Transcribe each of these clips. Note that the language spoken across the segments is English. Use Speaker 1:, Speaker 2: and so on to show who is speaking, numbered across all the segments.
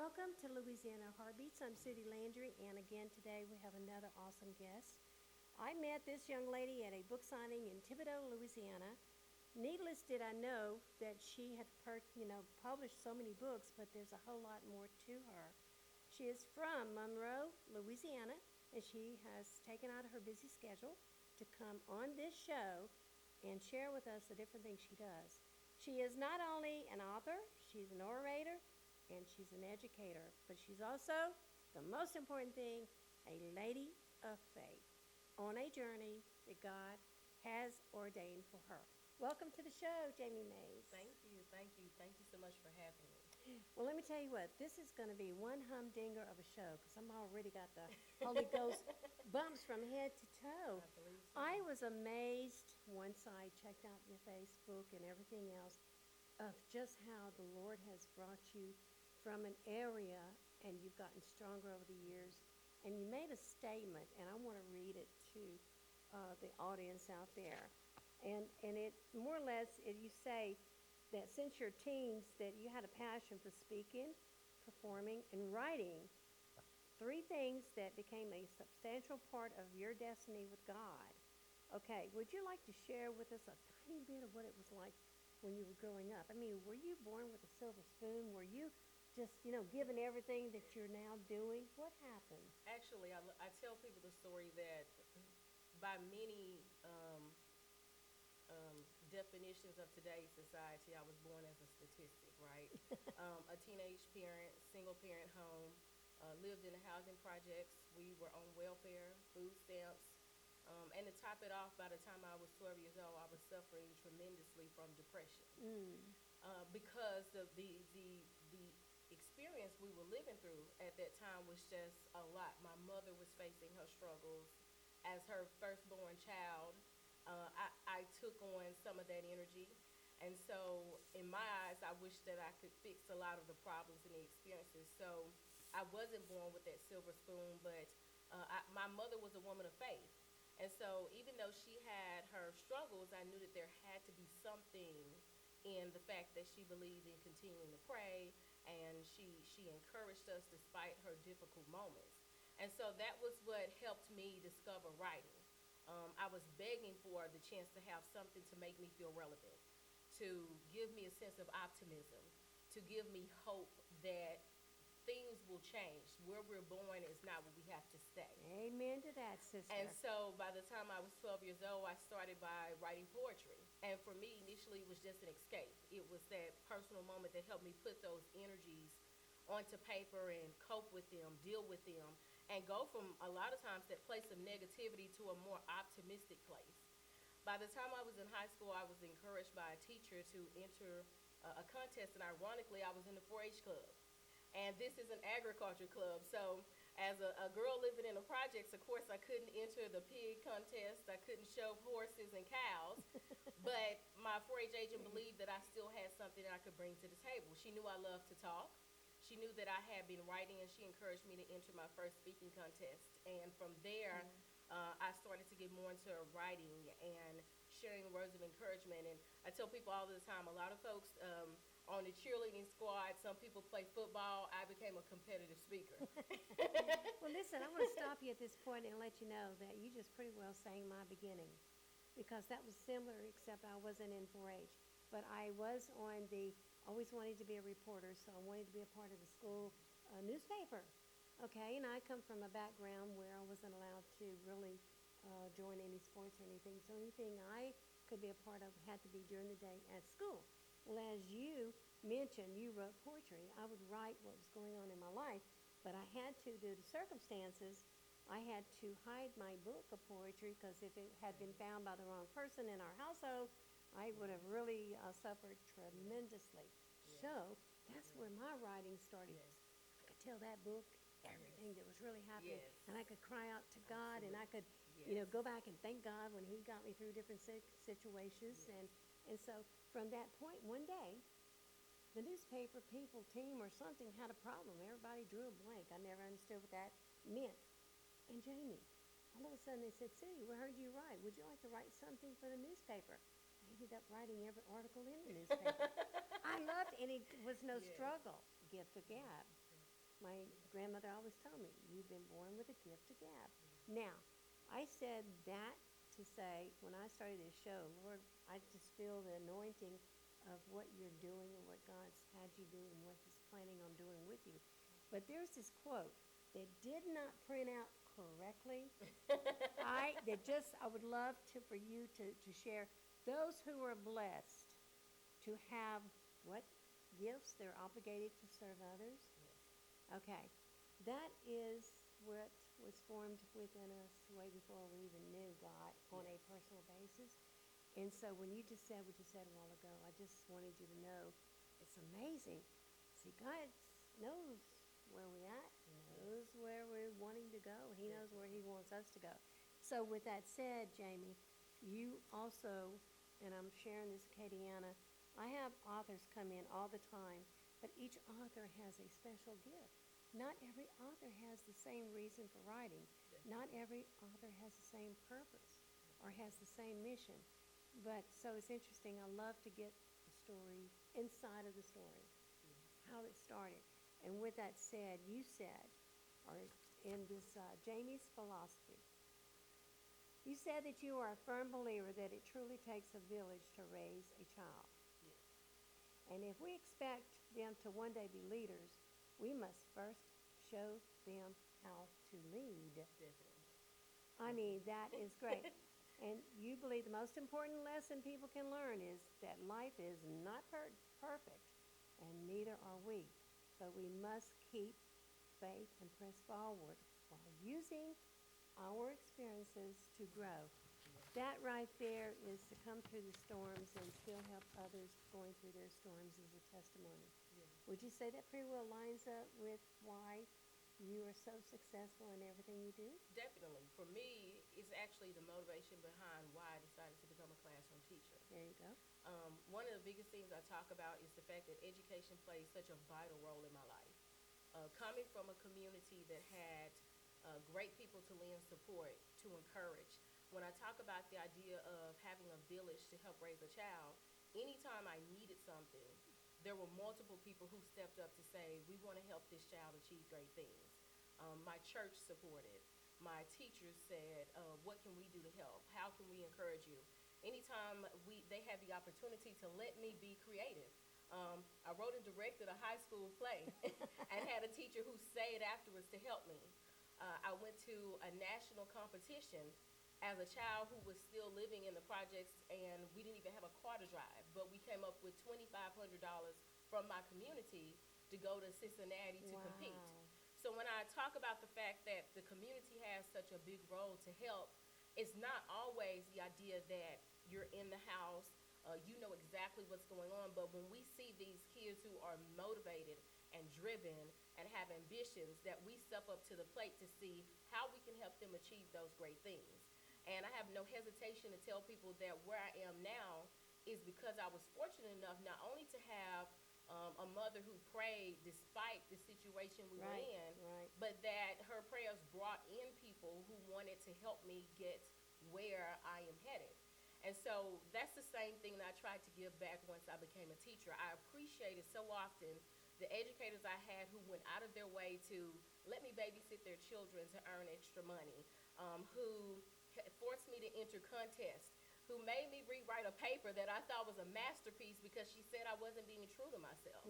Speaker 1: Welcome to Louisiana Heartbeats. I'm Sudie Landry, and again today we have another awesome guest. I met this young lady at a book signing in Thibodaux, Louisiana. Needless did I know that she had published so many books, but there's a whole lot more to her. She is from Monroe, Louisiana, and she has taken out of her busy schedule to come on this show and share with us the different things she does. She is not only an author, she's an orator, and she's an educator, but she's also, the most important thing, a lady of faith on a journey that God has ordained for her. Welcome to the show, Jamie Mays.
Speaker 2: Thank you so much for having me.
Speaker 1: Well, let me tell you what, this is going to be one humdinger of a show because I'm already got the Holy Ghost bumps from head to toe.
Speaker 2: I believe so.
Speaker 1: I was amazed once I checked out your Facebook and everything else of just how the Lord has brought you from an area and you've gotten stronger over the years. And you made a statement, and I want to read it to the audience out there. And it more or less, you say that since your teens that you had a passion for speaking, performing, and writing, three things that became a substantial part of your destiny with God. Okay, would you like to share with us a tiny bit of what it was like when you were growing up? I mean, were you born with a silver spoon? Were you just, given everything that you're now doing? What happened?
Speaker 2: Actually, I tell people the story that by many definitions of today's society, I was born as a statistic, right? A teenage parent, single parent home, lived in the housing projects. We were on welfare, food stamps. And to top it off, by the time I was 12 years old, I was suffering tremendously from depression. Because the experience we were living through at that time was just a lot. My mother was facing her struggles as her firstborn child. I took on some of that energy. And so, in my eyes, I wish that I could fix a lot of the problems and the experiences. So, I wasn't born with that silver spoon, but my mother was a woman of faith. And so, even though she had her struggles, I knew that there had to be something in the fact that she believed in continuing to pray, and she encouraged us despite her difficult moments. And so that was what helped me discover writing. I was begging for the chance to have something to make me feel relevant, to give me a sense of optimism, to give me hope that things will change. Where we're born is not where we have to stay.
Speaker 1: Amen to that, sister.
Speaker 2: And so by the time I was 12 years old, I started by writing poetry. And for me, initially, it was just an escape. It was that personal moment that helped me put those energies onto paper and cope with them, deal with them, and go from a lot of times that place of negativity to a more optimistic place. By the time I was in high school, I was encouraged by a teacher to enter a contest, and ironically, I was in the 4-H club. And this is an agriculture club, so as a girl living in the projects, of course, I couldn't enter the pig contest. I couldn't show horses and cows, but my 4-H agent believed that I still had something that I could bring to the table. She knew I loved to talk. She knew that I had been writing, and she encouraged me to enter my first speaking contest. And from there, I started to get more into writing and sharing words of encouragement. And I tell people all the time, a lot of folks on the cheerleading squad, some people play football. I became a competitive speaker.
Speaker 1: Well, listen, I want to stop you at this point and let you know that you just pretty well sang my beginning, because that was similar, except I wasn't in 4-H. But I was on always wanted to be a reporter, so I wanted to be a part of the school newspaper. Okay, and I come from a background where I wasn't allowed to really join any sports or anything, so anything I could be a part of had to be during the day at school. Well, as you mentioned, you wrote poetry. I would write what was going on in my life, but I had to, due to circumstances, I had to hide my book of poetry, because if it had been found by the wrong person in our household, I would have really suffered tremendously.
Speaker 2: Yeah.
Speaker 1: So that's where my writing started.
Speaker 2: Yes.
Speaker 1: I could tell that book everything that was really happening,
Speaker 2: Yes.
Speaker 1: and I could cry out to God, and I could,
Speaker 2: Yes.
Speaker 1: go back and thank God when He got me through different situations,
Speaker 2: Yes.
Speaker 1: and so from that point, one day, the newspaper people, team, or something had a problem. Everybody drew a blank. I never understood what that meant. And Jamie, all of a sudden they said, "Sue, we heard you write. Would you like to write something for the newspaper?" I ended up writing every article in the newspaper. I loved it, and it was no
Speaker 2: Yes.
Speaker 1: struggle, gift of gab. my grandmother always told me, you've been born with a gift to gab. Now, I said that to say, when I started this show, Lord, I just feel the anointing of what you're doing and what God's had you do and what he's planning on doing with you. But there's this quote that did not print out correctly. I would love for you to share. Those who are blessed to have what gifts they're obligated to serve others. Okay, that is what was formed within us way before we even knew God on a personal basis. And so when you just said what you said a while ago, I just wanted you to know it's amazing. See, God knows where we're at. He knows where we're wanting to go. He knows where he wants us to go. So with that said, Jamie, you also, and I'm sharing this with Katiana, I have authors come in all the time, but each author has a special gift. Not every author has the same reason for writing. Not every author has the same purpose or has the same mission. But so it's interesting. I love to get the story inside of the story, how it started. And with that said, you said, or in this Jamie's philosophy, you said that you are a firm believer that it truly takes a village to raise a child.
Speaker 2: Yes.
Speaker 1: And if we expect them to one day be leaders, we must first show them how to lead.
Speaker 2: Definitely.
Speaker 1: I mean, that is great. And you believe the most important lesson people can learn is that life is not perfect, and neither are we. But we must keep faith and press forward while using our experiences to grow. That right there is to come through the storms and still help others going through their storms as a testimony. Would you say that pretty well lines up with why you are so successful in everything you do?
Speaker 2: Definitely. For me, it's actually the motivation behind why I decided to become a classroom teacher.
Speaker 1: There you go.
Speaker 2: One of the biggest things I talk about is the fact that education plays such a vital role in my life. Coming from a community that had great people to lend support, to encourage, when I talk about the idea of having a village to help raise a child, anytime I needed something, there were multiple people who stepped up to say, we want to help this child achieve great things. My church supported. My teachers said, what can we do to help? How can we encourage you? Anytime they had the opportunity to let me be creative. I wrote and directed a high school play and had a teacher who stayed afterwards to help me. I went to a national competition as a child who was still living in the projects, and we didn't even have a car to drive, but we came up with $2,500 from my community to go to Cincinnati to compete. So when I talk about the fact that the community has such a big role to help, it's not always the idea that you're in the house, you know exactly what's going on, but when we see these kids who are motivated and driven and have ambitions, that we step up to the plate to see how we can help them achieve those great things. And I have no hesitation to tell people that where I am now is because I was fortunate enough not only to have a mother who prayed despite the situation we were in, but that her prayers brought in people who wanted to help me get where I am headed. And so that's the same thing that I tried to give back once I became a teacher. I appreciated so often the educators I had who went out of their way to let me babysit their children to earn extra money, who forced me to enter contests, who made me rewrite a paper that I thought was a masterpiece because she said I wasn't being true to myself.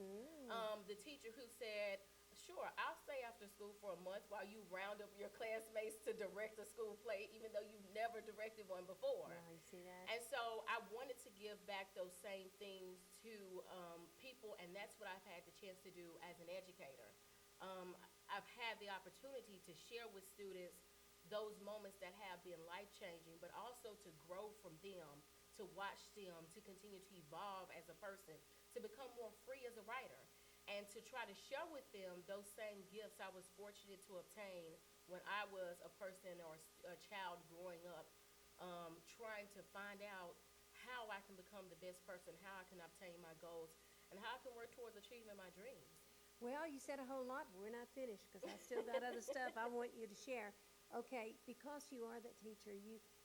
Speaker 2: The teacher who said, sure, I'll stay after school for a month while you round up your classmates to direct a school play, even though you've never directed one before.
Speaker 1: You see that?
Speaker 2: And so I wanted to give back those same things to people, and that's what I've had the chance to do as an educator. I've had the opportunity to share with students those moments that have been life-changing, but also to grow from them, to watch them, to continue to evolve as a person, to become more free as a writer, and to try to share with them those same gifts I was fortunate to obtain when I was a person or a child growing up, trying to find out how I can become the best person, how I can obtain my goals, and how I can work towards achieving my dreams.
Speaker 1: Well, you said a whole lot, but we're not finished because I still got other stuff I want you to share. Okay, because you are that teacher,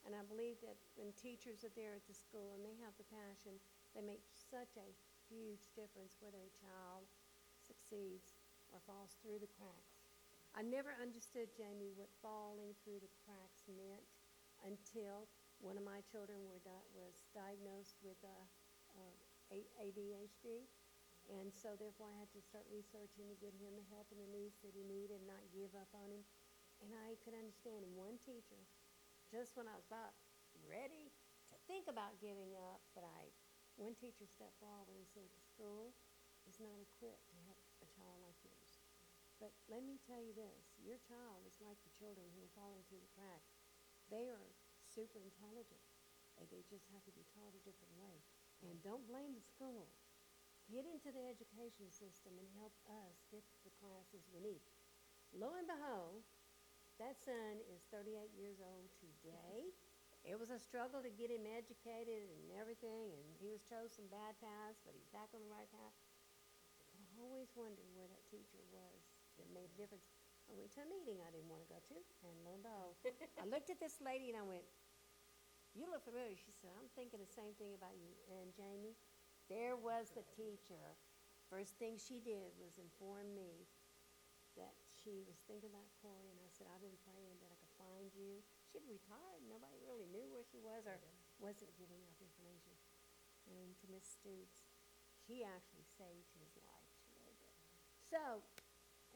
Speaker 1: and I believe that when teachers are there at the school and they have the passion, they make such a huge difference whether a child succeeds or falls through the cracks. I never understood, Jamie, what falling through the cracks meant until one of my children was diagnosed with ADHD. And so therefore I had to start researching to get him the help and the needs that he needed and not give up on him. And I could understand one teacher, just when I was about ready to think about giving up, one teacher stepped forward and said, the school is not equipped to help a child like yours. But let me tell you this, your child is like the children who are falling through the cracks. They are super intelligent, and they just have to be taught a different way. And don't blame the school. Get into the education system and help us get the classes we need. Lo and behold, that son is 38 years old today. It was a struggle to get him educated and everything, and he chose some bad paths, but he's back on the right path. But I always wondered where that teacher was that made a difference. I went to a meeting I didn't want to go to, and lo and behold, I looked at this lady and I went, you look familiar. She said, I'm thinking the same thing about you. And Jamie, there was the teacher. First thing she did was inform me that she was thinking about Corey, and I said, I've been praying that I could find you. She'd retired. Nobody really knew where she was or wasn't giving out information. And to Miss Stoops, she actually saved his life. She really did. So,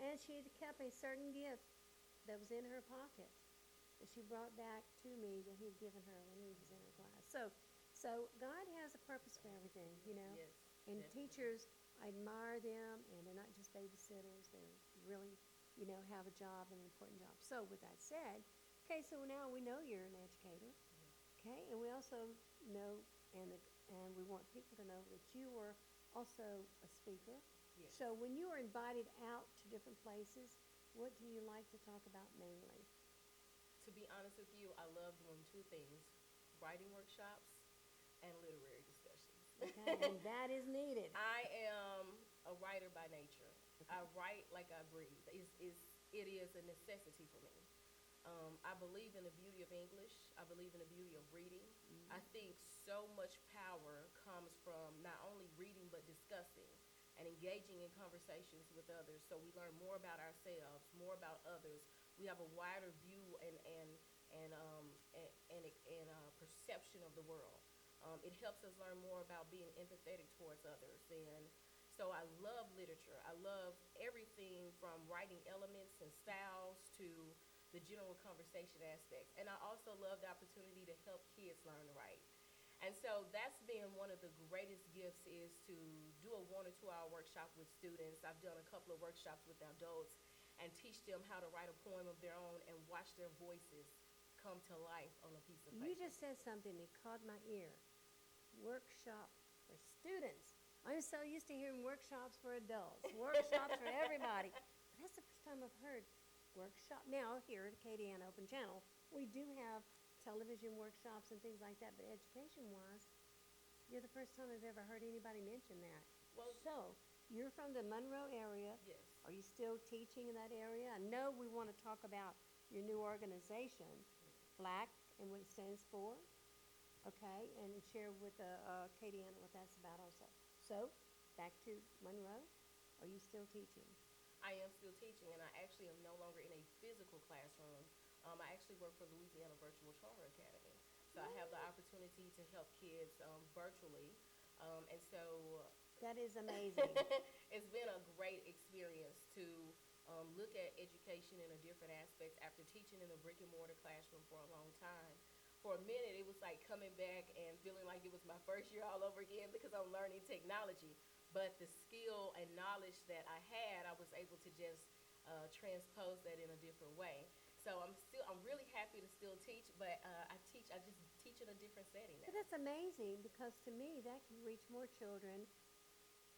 Speaker 1: and she had kept a certain gift that was in her pocket that she brought back to me that he'd given her when he was in her class. So God has a purpose for everything, you know.
Speaker 2: Yes,
Speaker 1: and
Speaker 2: definitely.
Speaker 1: Teachers, I admire them, and they're not just babysitters. They're really, you know, have a job, an important job. So with that said, okay, so now we know you're an educator, okay, and we also know, and we want people to know that you were also a speaker.
Speaker 2: Yes.
Speaker 1: So when you are invited out to different places, what do you like to talk about mainly?
Speaker 2: To be honest with you, I love doing two things, writing workshops and literary discussions.
Speaker 1: Okay, and that is needed.
Speaker 2: I am a writer by nature. I write like I breathe. It is a necessity for me. I believe in the beauty of English. I believe in the beauty of reading.
Speaker 1: Mm-hmm.
Speaker 2: I think so much power comes from not only reading but discussing and engaging in conversations with others. So we learn more about ourselves, more about others. We have a wider view and perception of the world. It helps us learn more about being empathetic towards others. And so I love literature. I love everything from writing elements and styles to the general conversation aspects. And I also love the opportunity to help kids learn to write. And so that's been one of the greatest gifts, is to do a 1 or 2 hour workshop with students. I've done a couple of workshops with adults and teach them how to write a poem of their own and watch their voices come to life on a piece of paper.
Speaker 1: You just said something that caught my ear. Workshop for students. I'm so used to hearing workshops for adults, workshops for everybody. But that's the first time I've heard workshop. Now, here at KDN Open Channel, we do have television workshops and things like that, but education-wise, you're the first time I've ever heard anybody mention that.
Speaker 2: Well,
Speaker 1: so, you're from the Monroe area.
Speaker 2: yes.
Speaker 1: Are you still teaching in that area? I know we want to talk about your new organization, Black, and what it stands for, okay, and share with KDN what that's about also. So, back to Monroe. Are you still teaching?
Speaker 2: I am still teaching, and I actually am no longer in a physical classroom. I actually work for Louisiana Virtual Charter Academy. So I have the opportunity to help kids virtually. And so
Speaker 1: that is amazing.
Speaker 2: It's been a great experience to look at education in a different aspect after teaching in a brick and mortar classroom for a long time. For a minute, it was like coming back and feeling like it was my first year all over again because I'm learning technology. But the skill and knowledge that I had, I was able to just transpose that in a different way. So I'm really happy to still teach, but I just teach in a different setting now.
Speaker 1: But that's amazing, because to me, that can reach more children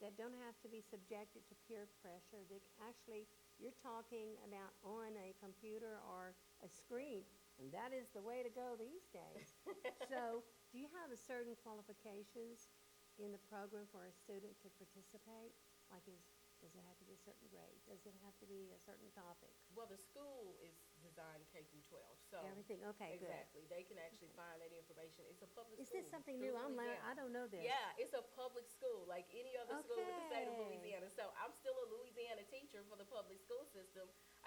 Speaker 1: that don't have to be subjected to peer pressure. That actually, you're talking about on a computer or a screen, and that is the way to go these days. So, do you have a certain qualifications in the program for a student to participate? Like, does it have to be a certain grade? Does it have to be a certain topic?
Speaker 2: Well, the school is designed K through 12, so
Speaker 1: everything. Okay,
Speaker 2: exactly.
Speaker 1: Good.
Speaker 2: They can actually find that information. It's a public
Speaker 1: school. Is this something
Speaker 2: through
Speaker 1: new? I'm learning.
Speaker 2: Louisiana.
Speaker 1: I don't know this.
Speaker 2: Yeah, it's a public school like any other school in the state of
Speaker 1: Okay.
Speaker 2: Louisiana. So I'm still a Louisiana teacher for the public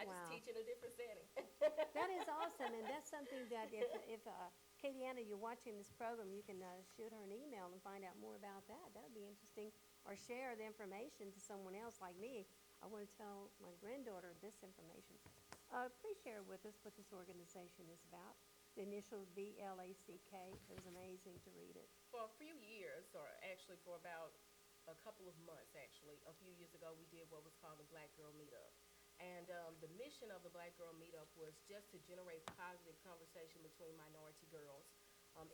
Speaker 2: I just
Speaker 1: Wow.
Speaker 2: teach in a different setting.
Speaker 1: That is awesome, and that's something that if Katiana, you're watching this program, you can shoot her an email and find out more about that. That would be interesting. Or share the information to someone else like me. I want to tell my granddaughter this information. Please share with us what this organization is about. The initial VLACK. It was amazing to read it.
Speaker 2: For a few years, or actually for about a couple of months, actually, a few years ago, we did what was called the Black Girl Meetup. And the mission of the Black Girl Meetup was just to generate positive conversation between minority girls.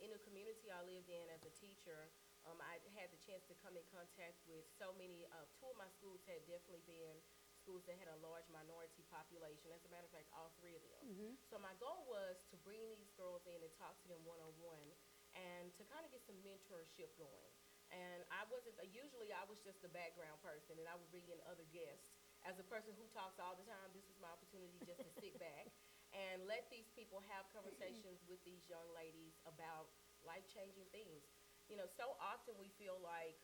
Speaker 2: In the community I lived in as a teacher, I had the chance to come in contact with so many. Two of my schools had definitely been schools that had a large minority population. As a matter of fact, all three of them. So my goal was to bring these girls in and talk to them one-on-one and to kind of get some mentorship going. And I wasn't, usually I was just the background person and I would bring in other guests. As a person who talks all the time, this was my opportunity just to sit back and let these people have conversations with these young ladies about life-changing things. You know, so often we feel like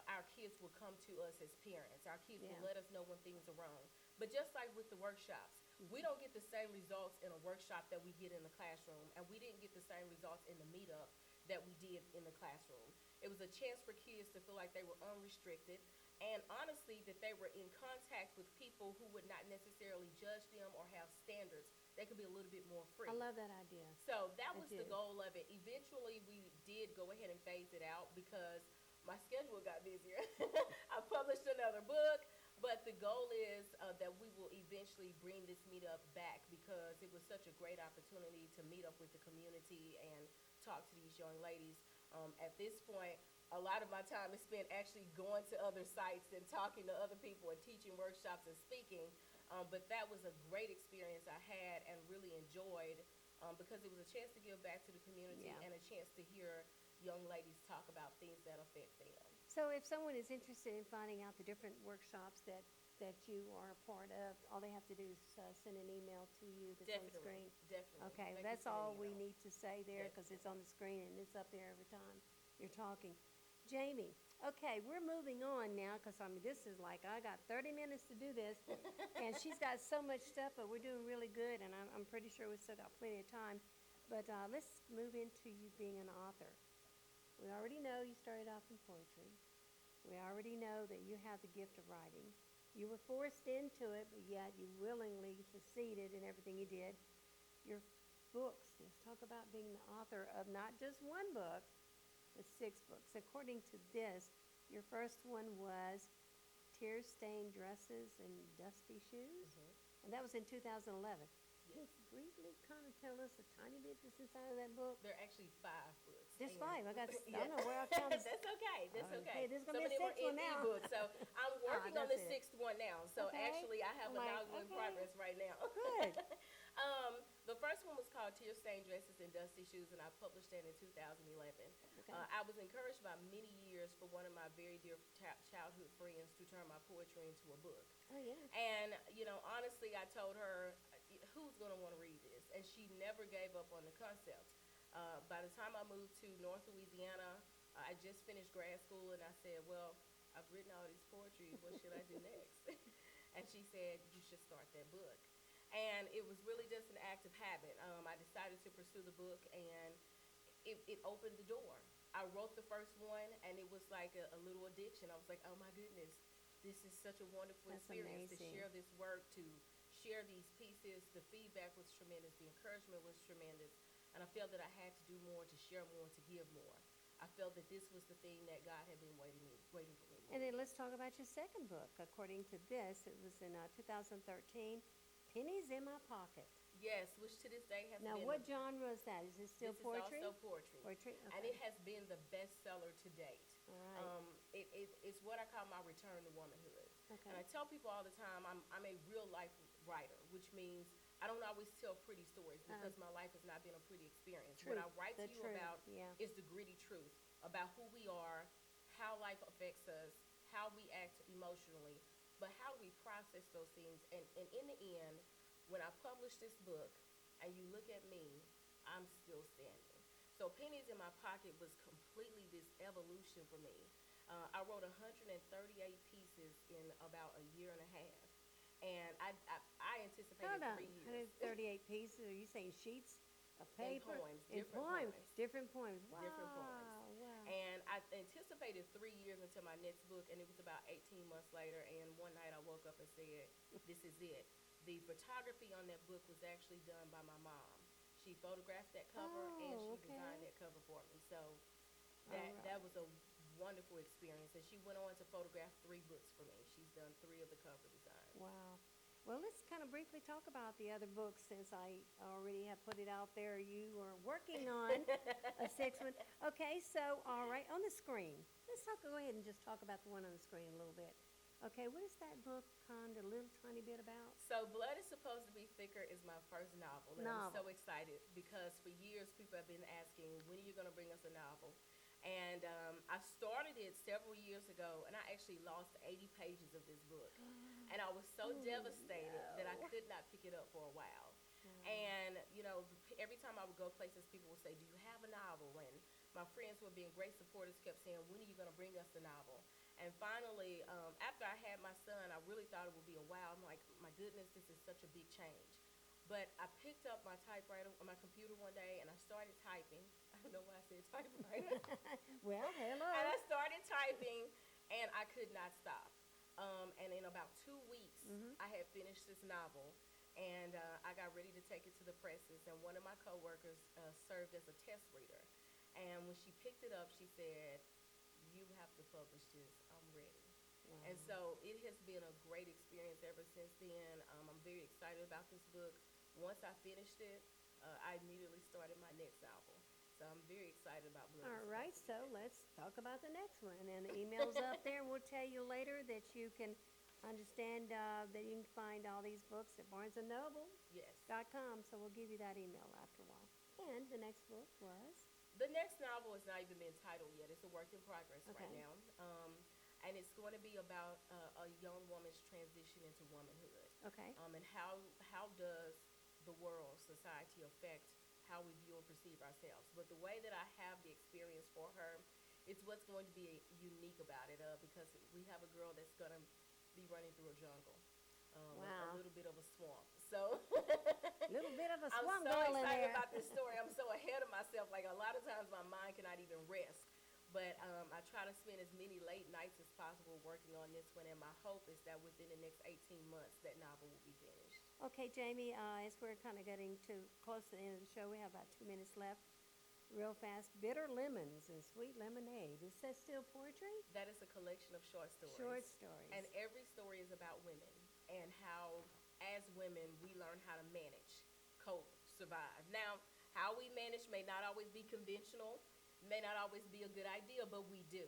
Speaker 2: our kids will come to us as parents. Our kids will let us know when things are wrong. But just like with the workshops, we don't get the same results in a workshop that we get in the classroom, and we didn't get the same results in the meetup that we did in the classroom. It was a chance for kids to feel like they were unrestricted, and honestly, that they were in contact with people who would not necessarily judge them or have standards. They could be a little bit more free.
Speaker 1: I love that idea.
Speaker 2: So that
Speaker 1: I
Speaker 2: was the
Speaker 1: do.
Speaker 2: goal of it. Eventually, we did go ahead and phase it out because my schedule got busier. I published another book, but the goal is that we will eventually bring this meetup back because it was such a great opportunity to meet up with the community and talk to these young ladies. At this point, a lot of my time is spent actually going to other sites and talking to other people and teaching workshops and speaking. But that was a great experience I had and really enjoyed because it was a chance to give back to the community and a chance to hear young ladies talk about things that affect them.
Speaker 1: So if someone is interested in finding out the different workshops that you are a part of, all they have to do is send an email to you that's on the screen.
Speaker 2: Definitely.
Speaker 1: Okay,
Speaker 2: They can
Speaker 1: that's
Speaker 2: send an
Speaker 1: all we
Speaker 2: email.
Speaker 1: need to say there because it's on the screen and it's up there every time you're talking. Jamie, okay, we're moving on now because I mean this is like I got 30 minutes to do this, and she's got so much stuff, but we're doing really good, and I'm pretty sure we still got plenty of time. But let's move into you being an author. We already know you started off in poetry. We already know that you have the gift of writing. You were forced into it, but yet you willingly succeeded in everything you did. Your books, let's talk about being the author of not just one book, but 6 books. According to this, your first one was Tear-Stained Dresses and Dusty Shoes, and that was in 2011. Can you briefly kind of tell us a tiny bit that's inside of that book?
Speaker 2: There are actually 5 books.
Speaker 1: There's
Speaker 2: and-
Speaker 1: 5. I got. I
Speaker 2: Yeah.
Speaker 1: don't know where I found this.
Speaker 2: That's okay. That's okay.
Speaker 1: There's
Speaker 2: Some
Speaker 1: gonna
Speaker 2: of
Speaker 1: be a
Speaker 2: them are
Speaker 1: 6th
Speaker 2: in
Speaker 1: one now.
Speaker 2: ebooks, so I'm working on the
Speaker 1: that's it.
Speaker 2: 6th one now. So
Speaker 1: Okay.
Speaker 2: actually, I have a
Speaker 1: I'm like,
Speaker 2: novel in
Speaker 1: okay.
Speaker 2: progress right now.
Speaker 1: Good.
Speaker 2: The first one was called Tear-Stained Dresses and Dusty Shoes, and I published that in 2011.
Speaker 1: Okay.
Speaker 2: I was encouraged by many years for one of my very dear childhood friends to turn my poetry into a book.
Speaker 1: Oh yeah.
Speaker 2: And, you know, honestly, I told her, who's going to want to read this? And she never gave up on the concept. By the time I moved to North Louisiana, I just finished grad school, and I said, well, I've written all this poetry. What should I do next? And she said, you should start that book. And it was really just an act of habit. I decided to pursue the book, and it opened the door. I wrote the first one, and it was like a little addiction. I was like, oh, my goodness, this is such a wonderful
Speaker 1: That's
Speaker 2: experience
Speaker 1: amazing.
Speaker 2: to share this work, to share these pieces. The feedback was tremendous. The encouragement was tremendous. And I felt that I had to do more, to share more, to give more. I felt that this was the thing that God had been waiting for me.
Speaker 1: And then let's talk about your second book. According to this, it was in 2013, Pennies in My Pocket.
Speaker 2: Yes, which to this day has
Speaker 1: Now,
Speaker 2: been
Speaker 1: what genre is that? Is it still
Speaker 2: this
Speaker 1: poetry?
Speaker 2: is also poetry.
Speaker 1: Poetry?
Speaker 2: And
Speaker 1: Okay.
Speaker 2: it has been the bestseller to date.
Speaker 1: All right.
Speaker 2: It's what I call my return to womanhood.
Speaker 1: Okay.
Speaker 2: And I tell people all the time, I'm a real life writer, which means I don't always tell pretty stories because my life has not been a pretty experience. What I
Speaker 1: Truth,
Speaker 2: write to
Speaker 1: the
Speaker 2: you
Speaker 1: truth,
Speaker 2: about
Speaker 1: yeah.
Speaker 2: is the gritty truth about who we are, how life affects us, how we act emotionally, but how we process those things. And in the end, when I publish this book and you look at me, I'm still standing. So Pennies in My Pocket was completely this evolution for me. I wrote 138 pieces in about a year and a half. And I I anticipated
Speaker 1: Hold on,
Speaker 2: 3 years.
Speaker 1: 138 pieces, are you saying sheets of paper?
Speaker 2: poems,
Speaker 1: And
Speaker 2: different
Speaker 1: poems,
Speaker 2: poems.
Speaker 1: different poems, wow,
Speaker 2: Different poems.
Speaker 1: wow.
Speaker 2: And I anticipated 3 years until my next book, and it was about 18 months later. And one night I woke up and said, "This is it." The photography on that book was actually done by my mom. She photographed that cover and she
Speaker 1: Okay.
Speaker 2: designed that cover for me. So
Speaker 1: All
Speaker 2: that
Speaker 1: right.
Speaker 2: was a wonderful experience. And she went on to photograph 3 books for me. She's done 3 of the cover designs.
Speaker 1: Wow. Well, let's kind of briefly talk about the other books since I already have put it out there. You are working on a 6th one. Okay, so, all right, on the screen. Go ahead and just talk about the one on the screen a little bit. Okay, what is that book kind of a little tiny bit about?
Speaker 2: So Blood is Supposed to Be Thicker is my first novel. And I'm so
Speaker 1: Novel.
Speaker 2: excited because for years people have been asking, when are you going to bring us a novel? And I started it several years ago, and I actually lost 80 pages of this book. And I was so
Speaker 1: Oh,
Speaker 2: devastated that I
Speaker 1: no.
Speaker 2: could not pick it up for a while. And, every time I would go places, people would say, "Do you have a novel?" And my friends who were being great supporters kept saying, "When are you going to bring us the novel?" And finally, after I had my son, I really thought it would be a while. I'm like, my goodness, this is such a big change. But I picked up my typewriter on my computer one day, and I started typing. I don't know why I said typewriter.
Speaker 1: Well, hello.
Speaker 2: And I started typing, and I could not stop. And in about 2 weeks, I had finished this novel, and I got ready to take it to the presses. And one of my coworkers served as a test reader. And when she picked it up, she said, "You have to publish this. I'm ready."
Speaker 1: Wow.
Speaker 2: And so it has been a great experience ever since then. I'm very excited about this book. Once I finished it, I immediately started my next novel. So I'm very excited about Blood.
Speaker 1: All right, so let's talk about the next one. And the email's up there. We'll tell you later that you can understand that you can find all these books at barnesandnoble.com.
Speaker 2: Yes.
Speaker 1: So we'll give you that email after a while. And the next book was?
Speaker 2: The next novel has not even been titled yet. It's a work in progress right
Speaker 1: Okay.
Speaker 2: now. And it's going to be about a young woman's transition into womanhood.
Speaker 1: Okay.
Speaker 2: And how does the world, society affect how we view and perceive ourselves. But the way that I have the experience for her, it's what's going to be unique about it because we have a girl that's going to be running through a jungle.
Speaker 1: Wow.
Speaker 2: A little bit of a swamp. So
Speaker 1: Little bit of a
Speaker 2: I'm
Speaker 1: swamp
Speaker 2: so
Speaker 1: girl in
Speaker 2: excited
Speaker 1: there.
Speaker 2: about this story. I'm so ahead of myself. Like a lot of times my mind cannot even rest. But I try to spend as many late nights as possible working on this one. And my hope is that within the next 18 months, that novel will be finished.
Speaker 1: Okay, Jamie, as we're kind of getting to close to the end of the show, we have about 2 minutes left. Real fast. Bitter lemons and sweet lemonade. Is that still poetry?
Speaker 2: That is a collection of short stories.
Speaker 1: Short stories.
Speaker 2: And every story is about women and how, as women, we learn how to manage, cope, survive. Now, how we manage may not always be conventional, may not always be a good idea, but we do.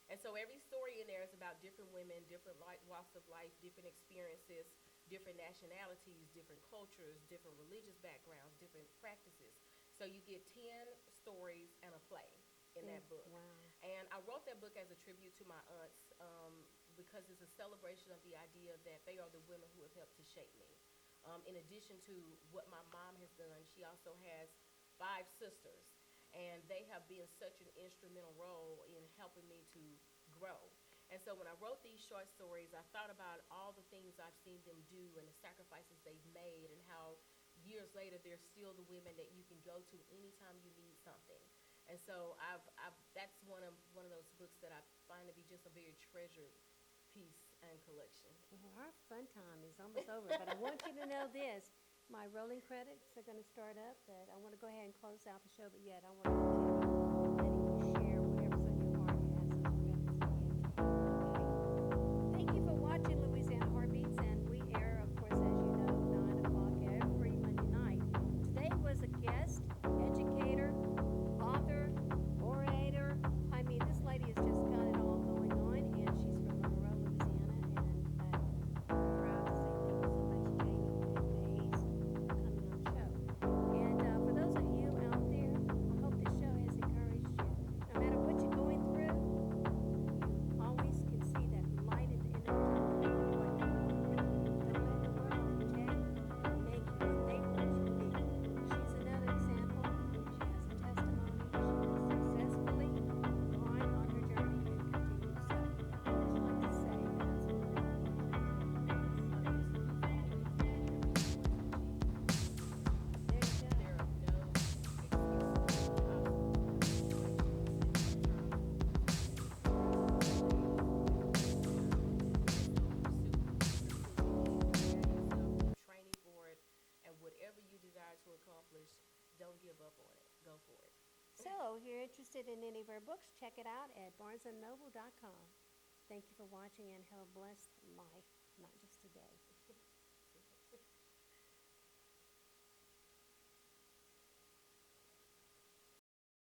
Speaker 2: And so every story in there is about different women, different walks of life, different experiences, different nationalities, different cultures, different religious backgrounds, different practices. So you get 10 stories and a play in that book.
Speaker 1: Wow.
Speaker 2: And I wrote that book as a tribute to my aunts because it's a celebration of the idea that they are the women who have helped to shape me. In addition to what my mom has done, she also has 5 sisters. And they have been such an instrumental role in helping me to grow. And so when I wrote these short stories, I thought about all the things I've seen them do and the sacrifices they've made and how years later they're still the women that you can go to anytime you need something. And so that's one of those books that I find to be just a very treasured piece and collection.
Speaker 1: Well, our fun time is almost over, but I want you to know this. My rolling credits are going to start up, but I want to go ahead and close out the show, but yet I want to continue letting you share whatever's on your heart. You have such a tremendous gift. Okay? Thank you for watching Louisiana Heartbeats, and we air, of course, as you know, 9 o'clock every Monday night. Today was a guest, educator, author, orator. I mean, this lady has just got it all going on, and she's from Monroe, Louisiana, and I'm proud to say thank you so much, Jamie and Maze, for coming on the show. And for those of you out there, I hope this show has interested in any of our books, check it out at barnesandnoble.com. Thank you for watching and have a blessed life, not just today.